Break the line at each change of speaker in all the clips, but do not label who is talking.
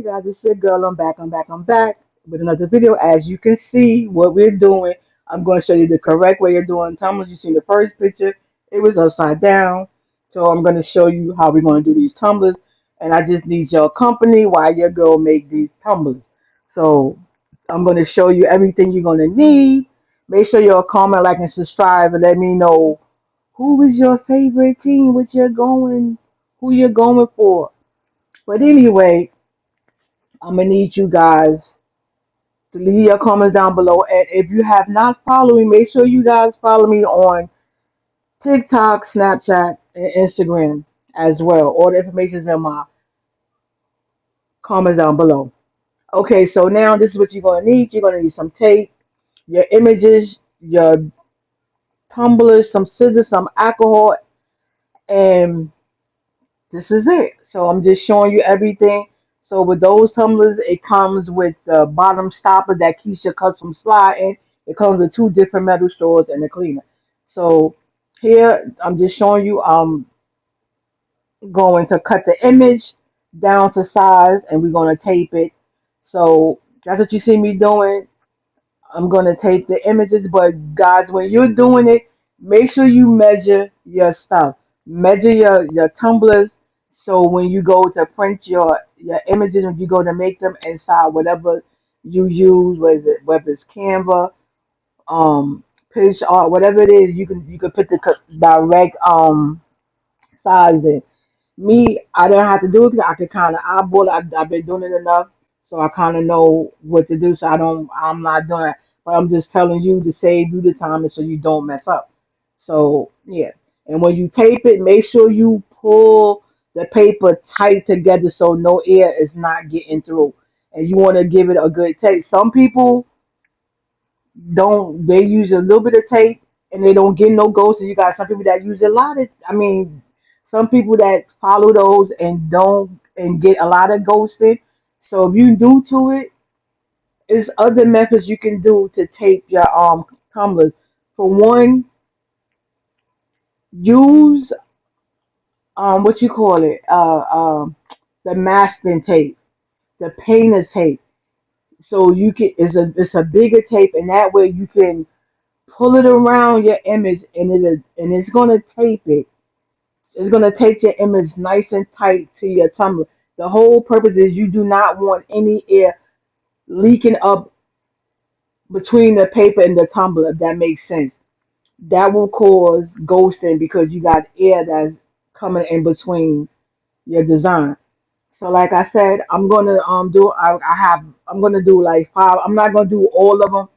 guys, it's your girl. I'm back with another video. As you can see, what we're doing, I'm going to show you the correct way of doing tumblers. You see the first picture, it was upside down. So I'm going to show you how we're going to do these tumblers. And I just need your company while your girl make these tumblers. So I'm going to show you everything you're going to need. Make sure you'll comment, like, and subscribe, and let me know who is your favorite team, who you're going for. But anyway, I'm gonna need you guys to leave your comments down below. And if you have not followed me, make sure you guys follow me on TikTok, Snapchat, and Instagram as well. All the information is in my comments down below. Okay, so now this is what you're gonna need. You're gonna need some tape, your images, your tumblers, some scissors, some alcohol, and this is it. So I'm just showing you everything. So with those tumblers, it comes with the bottom stopper that keeps your cups from sliding. It comes with two different metal straws and a cleaner. So here I'm just showing you I'm going to cut the image down to size and we're going to tape it. So that's what you see me doing. I'm going to take the images, but guys, when you're doing it, make sure you measure your stuff. Measure your tumblers. So when you go to print your images, when you go to make them inside whatever you use, whether it's Canva, Pitch Art, whatever it is, you can put the direct size in. Me, I don't have to do it 'cause I can kind of eyeball it. I've been doing it enough, so I kind of know what to do. So I'm not doing it, but I'm just telling you to save you the time and so you don't mess up. So yeah, and when you tape it, make sure you pull the paper tight together so no air is not getting through. And you want to give it a good tape. Some people don't they use a little bit of tape and they don't get no ghosts. And you got some people that use a lot of some people that follow those and don't and get a lot of ghosted. So if you do to it, there's other methods you can do to tape your tumblers. For one, use what you call it, the masking tape, the painter's tape. So you can it's a bigger tape and that way you can pull it around your image and it's gonna tape it. It's gonna tape your image nice and tight to your tumbler. The whole purpose is you do not want any air leaking up between the paper and the tumbler, if that makes sense. That will cause ghosting because you got air that's coming in between your design. So like I said, I'm gonna I'm gonna do like five. I'm not gonna do all of them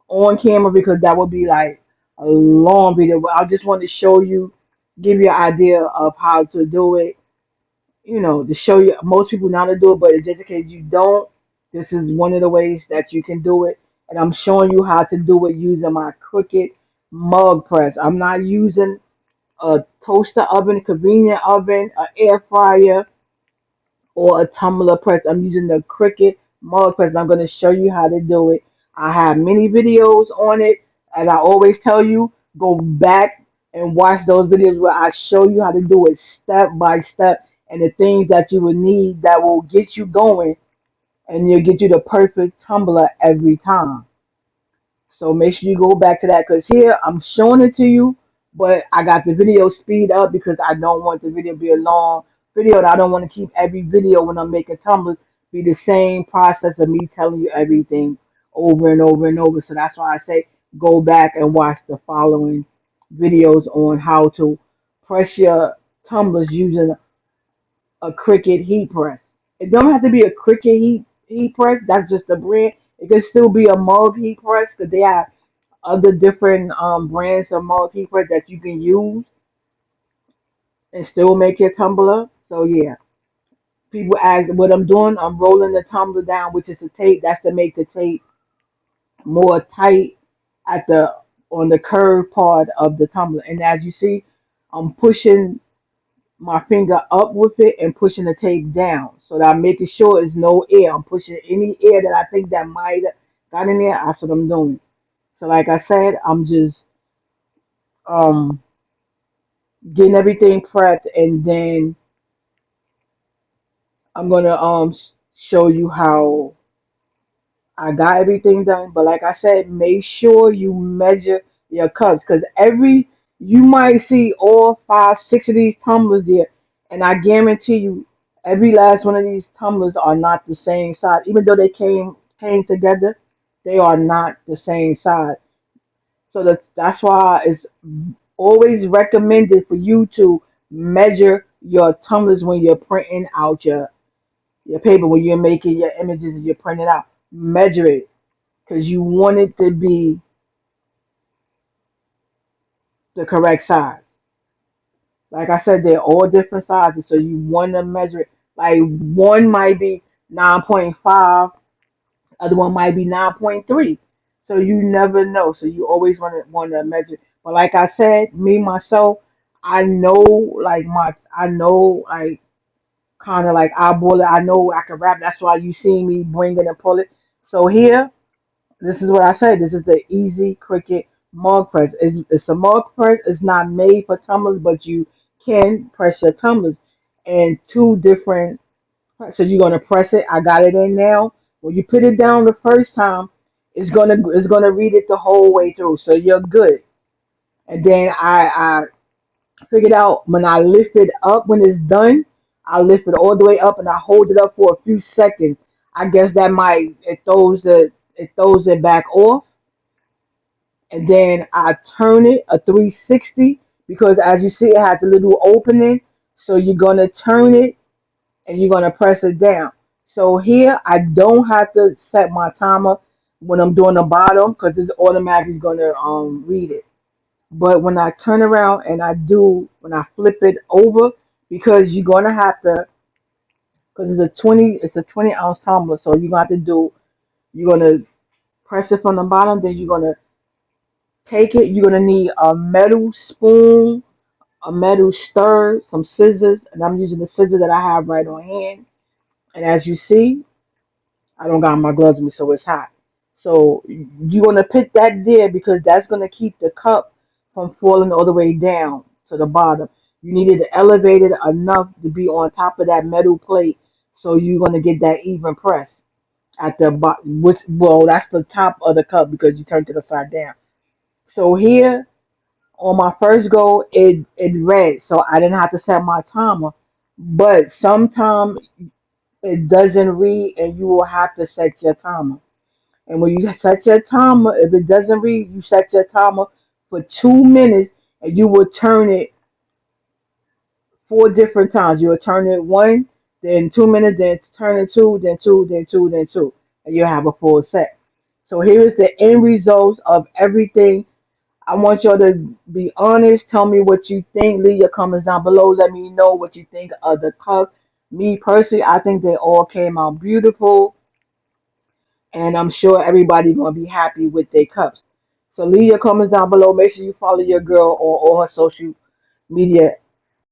on camera because that would be like a long video. But I just want to show you, give you an idea of how to do it. To show you most people know how to do it, but it's just in case you don't. This is one of the ways that you can do it, and I'm showing you how to do it using my Cricut mug press. I'm not using a toaster oven, convenient oven, an air fryer or a tumbler press. I'm using the Cricut mug press. I'm going to show you how to do it. I have many videos on it, and I always tell you go back and watch those videos where I show you how to do it step by step and the things that you will need that will get you going and you'll get you the perfect tumbler every time. So make sure you go back to that because here I'm showing it to you, but I got the video speed up because I don't want the video to be a long video. And I don't want to keep every video when I'm making tumblers be the same process of me telling you everything over and over and over. So that's why I say go back and watch the following videos on how to press your tumblers using a Cricut heat press. It don't have to be a Cricut heat press. That's just a brand. It can still be a mug heat press because they have other different brands of mug heat press that you can use and still make your tumbler. So yeah, people ask what I'm doing. I'm rolling the tumbler down, which is the tape. That's to make the tape more tight at the on the curved part of the tumbler. And as you see, I'm pushing my finger up with it and pushing the tape down so that I'm making sure there's no air. I'm pushing any air that I think that might have got in there. That's what I'm doing. So like I said, I'm just um getting everything prepped and then I'm gonna show you how I got everything done. But like I said, make sure you measure your cups because you might see all five, six of these tumblers there, and I guarantee you, every last one of these tumblers are not the same size. Even though they came together, they are not the same size. So that's why it's always recommended for you to measure your tumblers when you're printing out your paper, when you're making your images and you're printing out. Measure it because you want it to be the correct size. Like I said, they're all different sizes, so you want to measure it. Like one might be 9.5, other one might be 9.3. So you never know. So you always want to measure. But like I said, me myself, I know I know like kind of like eyeball it. I know I can rap. That's why you see me bring it and pull it. So here, this is what I said. This is the easy cricket mug press. It's a mug press. It's not made for tumblers, but you can press your tumblers and two different. So you're gonna press it. I got it in now. When you put it down the first time, it's gonna read it the whole way through. So you're good. And then I figured out when I lift it up when it's done, I lift it all the way up and I hold it up for a few seconds. I guess that might it throws it back off, and then I turn it a 360 because as you see it has a little opening. So you're gonna turn it and you're gonna press it down. So here I don't have to set my timer when I'm doing the bottom because it's automatically gonna read it. But when I turn around and when I flip it over, because you're gonna have to, because it's a 20-ounce tumbler, so you're gonna have to you're gonna press it from the bottom, then you're gonna take it. You're gonna need a metal spoon, a metal stir, some scissors, and I'm using the scissors that I have right on hand. And as you see, I don't got my gloves with me, so it's hot. So you want to put that there because that's going to keep the cup from falling all the way down to the bottom. You need it elevated enough to be on top of that metal plate, so you're going to get that even press at the bottom. Which, well, that's the top of the cup because you turned it upside down. So here on my first go, it read, so I didn't have to set my timer. But sometimes it doesn't read, and you will have to set your timer. And when you set your timer, if it doesn't read, you set your timer for 2 minutes and you will turn it four different times. You will turn it one, then 2 minutes, then turn it two, then two, then two, then two. And you'll have a full set. So here is the end results of everything. I want y'all to be honest. Tell me what you think. Leave your comments down below. Let me know what you think of the cup. Me personally, I think they all came out beautiful, and I'm sure everybody gonna be happy with their cups. So leave your comments down below. Make sure you follow your girl on all her social media